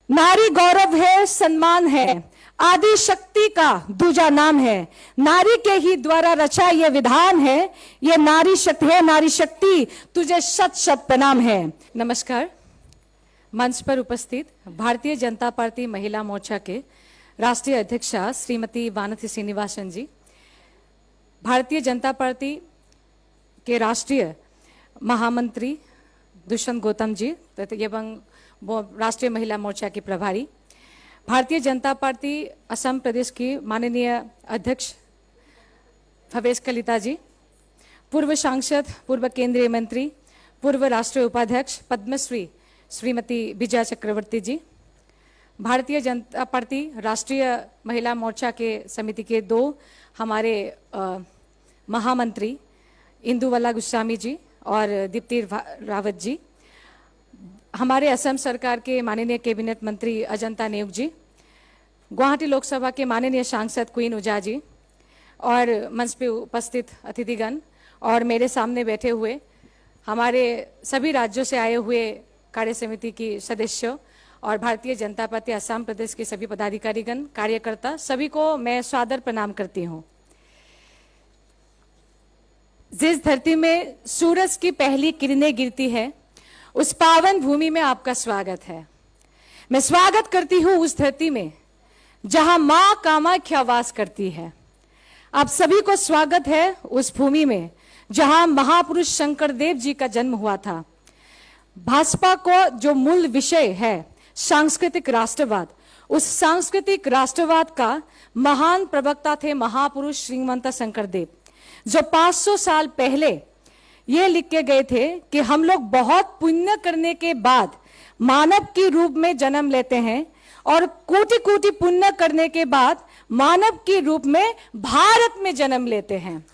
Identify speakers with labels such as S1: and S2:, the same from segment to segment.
S1: नारी गौरव है, सम्मान है, आदि शक्ति का दूजा नाम है। नारी के ही द्वारा रचा ये विधान है, ये नारी शक्ति है, नारी शक्ति तुझे शत शत प्रणाम है। नमस्कार। मंच पर उपस्थित भारतीय जनता पार्टी महिला मोर्चा के राष्ट्रीय अध्यक्षा श्रीमती वानथी श्रीनिवासन जी, भारतीय जनता पार्टी के राष्ट्रीय महामंत्री दुष्यंत गौतम जी एवं राष्ट्रीय महिला मोर्चा की प्रभारी, भारतीय जनता पार्टी असम प्रदेश की माननीय अध्यक्ष भवेश कलिता जी, पूर्व सांसद, पूर्व केंद्रीय मंत्री, पूर्व राष्ट्रीय उपाध्यक्ष पद्मश्री श्रीमती विजया चक्रवर्ती जी, भारतीय जनता पार्टी राष्ट्रीय महिला मोर्चा के समिति के दो हमारे महामंत्री इंदुवला गोस्वामी जी और दीप्ति रावत जी, हमारे असम सरकार के माननीय कैबिनेट मंत्री अजंता नेउग जी, गुवाहाटी लोकसभा के माननीय सांसद क्वीन ऊजा जी और मंच पे उपस्थित अतिथिगण और मेरे सामने बैठे हुए हमारे सभी राज्यों से आए हुए कार्य समिति की सदस्यों और भारतीय जनता पार्टी असम प्रदेश के सभी पदाधिकारीगण, कार्यकर्ता, सभी को मैं सादर प्रणाम करती हूँ। जिस धरती में सूरज की पहली किरणें गिरती है, उस पावन भूमि में आपका स्वागत है। मैं स्वागत करती हूँ उस धरती में जहां मां कामाख्या वास करती है। आप सभी को स्वागत है उस भूमि में जहां महापुरुष शंकरदेव जी का जन्म हुआ था। भाजपा को जो मूल विषय है सांस्कृतिक राष्ट्रवाद, उस सांस्कृतिक राष्ट्रवाद का महान प्रवक्ता थे महापुरुष श्रीमंत शंकरदेव, जो 500 साल पहले ये लिख के गए थे कि हम लोग बहुत पुण्य करने के बाद मानव के रूप में जन्म लेते हैं और कोटि कोटि पुण्य करने के बाद मानव के रूप में भारत में जन्म लेते हैं।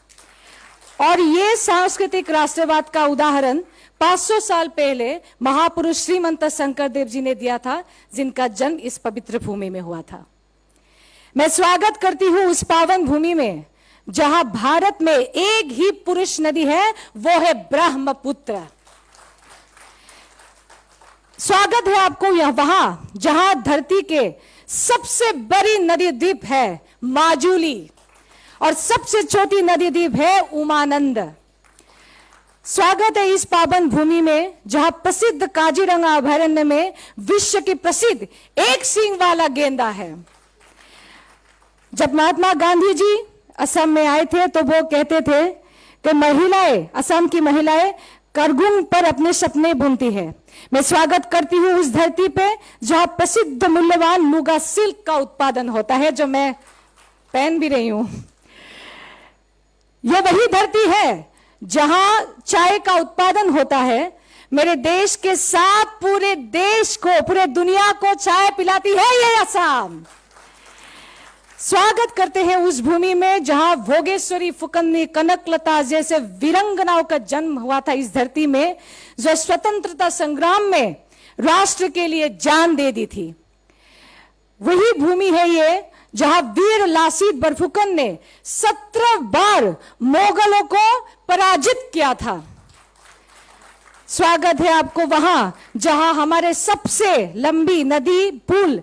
S1: और ये सांस्कृतिक राष्ट्रवाद का उदाहरण 500 साल पहले महापुरुष श्रीमंत शंकरदेव जी ने दिया था, जिनका जन्म इस पवित्र भूमि में हुआ था। मैं स्वागत करती हूं उस पावन भूमि में जहां भारत में एक ही पुरुष नदी है, वो है ब्रह्मपुत्र। स्वागत है आपको वहां जहां धरती के सबसे बड़ी नदी द्वीप है माजुली और सबसे छोटी नदी द्वीप है उमानंद। स्वागत है इस पावन भूमि में जहां प्रसिद्ध काजीरंगा अभयारण्य में विश्व की प्रसिद्ध एक सींग वाला गेंडा है। जब महात्मा गांधी जी असम में आए थे तो वो कहते थे कि महिलाएं, असम की महिलाएं करगुन पर अपने सपने बुनती है। मैं स्वागत करती हूं उस धरती पे जहां प्रसिद्ध मूल्यवान मुगा सिल्क का उत्पादन होता है, जो मैं पहन भी रही हूं। यह वही धरती है जहां चाय का उत्पादन होता है। मेरे देश के साथ पूरे देश को, पूरे दुनिया को चाय पिलाती है ये असम। स्वागत करते हैं उस भूमि में जहां भोगेश्वरी फुकन्नी, कनकलता जैसे वीरंगनाओं का जन्म हुआ था, इस धरती में जो स्वतंत्रता संग्राम में राष्ट्र के लिए जान दे दी थी। वही भूमि है ये जहां वीर लासीत बरफुकन ने 17 बार मोगलों को पराजित किया था। स्वागत है आपको वहां जहां हमारे सबसे लंबी नदी पुल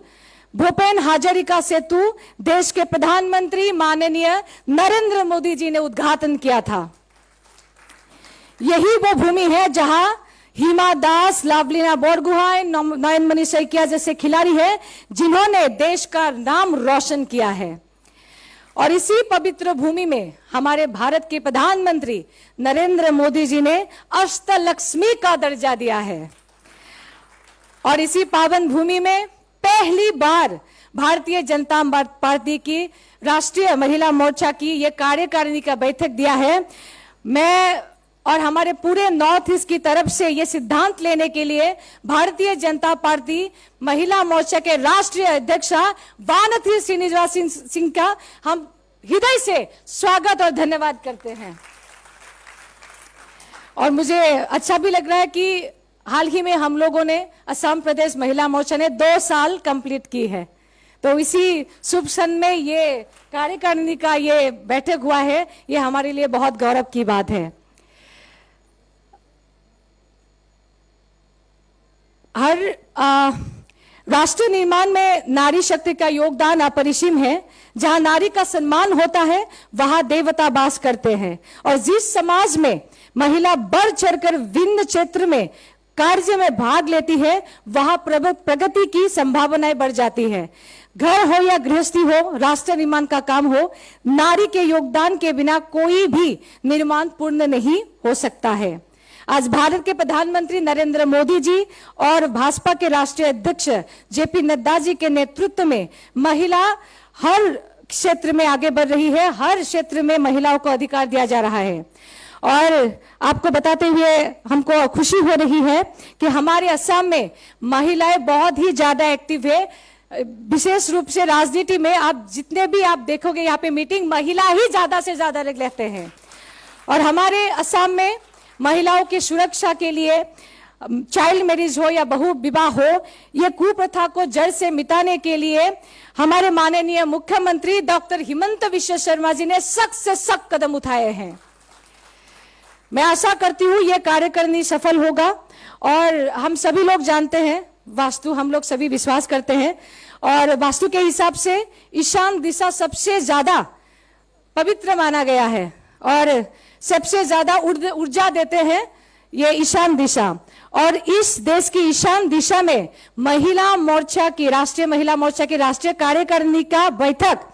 S1: भूपेन हाजरिका सेतु देश के प्रधानमंत्री माननीय नरेंद्र मोदी जी ने उद्घाटन किया था। यही वो भूमि है जहां हिमा दास, लावलिना बोरगोहाई, नयनमणि सैकिया जैसे खिलाड़ी हैं जिन्होंने देश का नाम रोशन किया है। और इसी पवित्र भूमि में हमारे भारत के प्रधानमंत्री नरेंद्र मोदी जी ने अष्टलक्ष्मी का दर्जा दिया है। और इसी पावन भूमि में पहली बार भारतीय जनता पार्टी की राष्ट्रीय महिला मोर्चा की यह कार्यकारिणी का बैठक दिया है। मैं और हमारे पूरे नॉर्थ ईस्ट की तरफ से यह सिद्धांत लेने के लिए भारतीय जनता पार्टी महिला मोर्चा के राष्ट्रीय अध्यक्षा वानथी श्रीनिवासन सिंह का हम हृदय से स्वागत और धन्यवाद करते हैं। और मुझे अच्छा भी लग रहा है कि हाल ही में हम लोगों ने असम प्रदेश महिला मोर्चा ने 2 साल कंप्लीट की है, तो इसी शुभ क्षण में ये कार्यकारिणी का ये बैठक हुआ है, ये हमारे लिए बहुत गौरव की बात है। हर राष्ट्र निर्माण में नारी शक्ति का योगदान अपरिसीम है। जहां नारी का सम्मान होता है वहां देवता वास करते हैं। और जिस समाज में महिला बढ़ चढ़कर विभिन्न क्षेत्र में कार्य में भाग लेती है वहां प्रगति की संभावनाएं बढ़ जाती है। घर हो या गृहस्थी हो, राष्ट्र निर्माण का काम हो, नारी के योगदान के बिना कोई भी निर्माण पूर्ण नहीं हो सकता है। आज भारत के प्रधानमंत्री नरेंद्र मोदी जी और भाजपा के राष्ट्रीय अध्यक्ष जेपी नड्डा जी के नेतृत्व में महिला हर क्षेत्र में आगे बढ़ रही है। हर क्षेत्र में महिलाओं को अधिकार दिया जा रहा है। और आपको बताते हुए हमको खुशी हो रही है कि हमारे असम में महिलाएं बहुत ही ज्यादा एक्टिव है। विशेष रूप से राजनीति में आप जितने भी आप देखोगे यहाँ पे मीटिंग महिला ही ज्यादा से ज्यादा लेते हैं। और हमारे असम में महिलाओं की सुरक्षा के लिए चाइल्ड मैरिज हो या बहु विवाह हो, ये कुप्रथा को जड़ से मिटाने के लिए हमारे माननीय मुख्यमंत्री डॉक्टर हिमंत विश्व शर्मा जी ने सख्त से सख्त कदम उठाए हैं। मैं आशा करती हूँ ये कार्यकारिणी सफल होगा। और हम सभी लोग जानते हैं वास्तु, हम लोग सभी विश्वास करते हैं और वास्तु के हिसाब से ईशान दिशा सबसे ज्यादा पवित्र माना गया है और सबसे ज्यादा ऊर्जा देते हैं ये ईशान दिशा। और इस देश की ईशान दिशा में महिला मोर्चा की राष्ट्रीय कार्यकारिणी का बैठक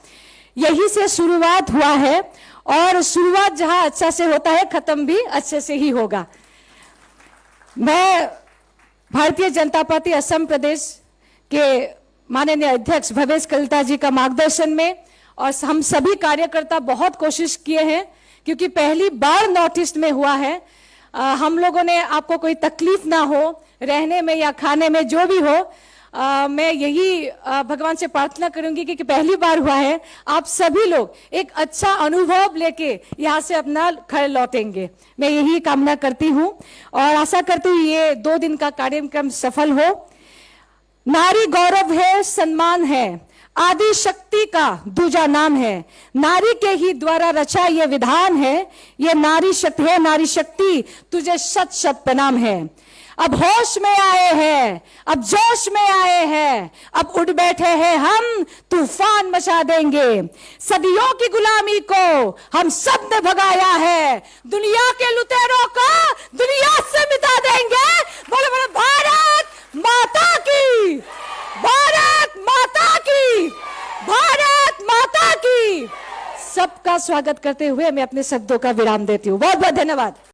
S1: यही से शुरुआत हुआ है। और शुरुआत जहां अच्छा से होता है खत्म भी अच्छे से ही होगा। मैं भारतीय जनता पार्टी असम प्रदेश के माननीय अध्यक्ष भवेश कलिता जी का मार्गदर्शन में और हम सभी कार्यकर्ता बहुत कोशिश किए हैं, क्योंकि पहली बार नॉर्थ ईस्ट में हुआ है। हम लोगों ने आपको कोई तकलीफ ना हो रहने में या खाने में, जो भी हो, मैं यही भगवान से प्रार्थना करूंगी कि पहली बार हुआ है, आप सभी लोग एक अच्छा अनुभव लेके यहाँ से अपना घर लौटेंगे। मैं यही कामना करती हूँ और आशा करती हूँ ये 2 दिन का कार्यक्रम सफल हो। नारी गौरव है, सम्मान है, आदि शक्ति का दूजा नाम है, नारी के ही द्वारा रचा ये विधान है, ये नारी शक्ति है, नारी शक्ति तुझे शत शत प्रणाम है। अब होश में आए हैं, अब जोश में आए हैं, अब उठ बैठे हैं हम, तूफान मचा देंगे। सदियों की गुलामी को हम सब ने भगाया है, दुनिया के लुटेरों को दुनिया से मिटा देंगे। बोले बोले भारत माता की, भारत माता की, भारत माता की। सबका स्वागत करते हुए मैं अपने शब्दों का विराम देती हूँ। बहुत बहुत धन्यवाद।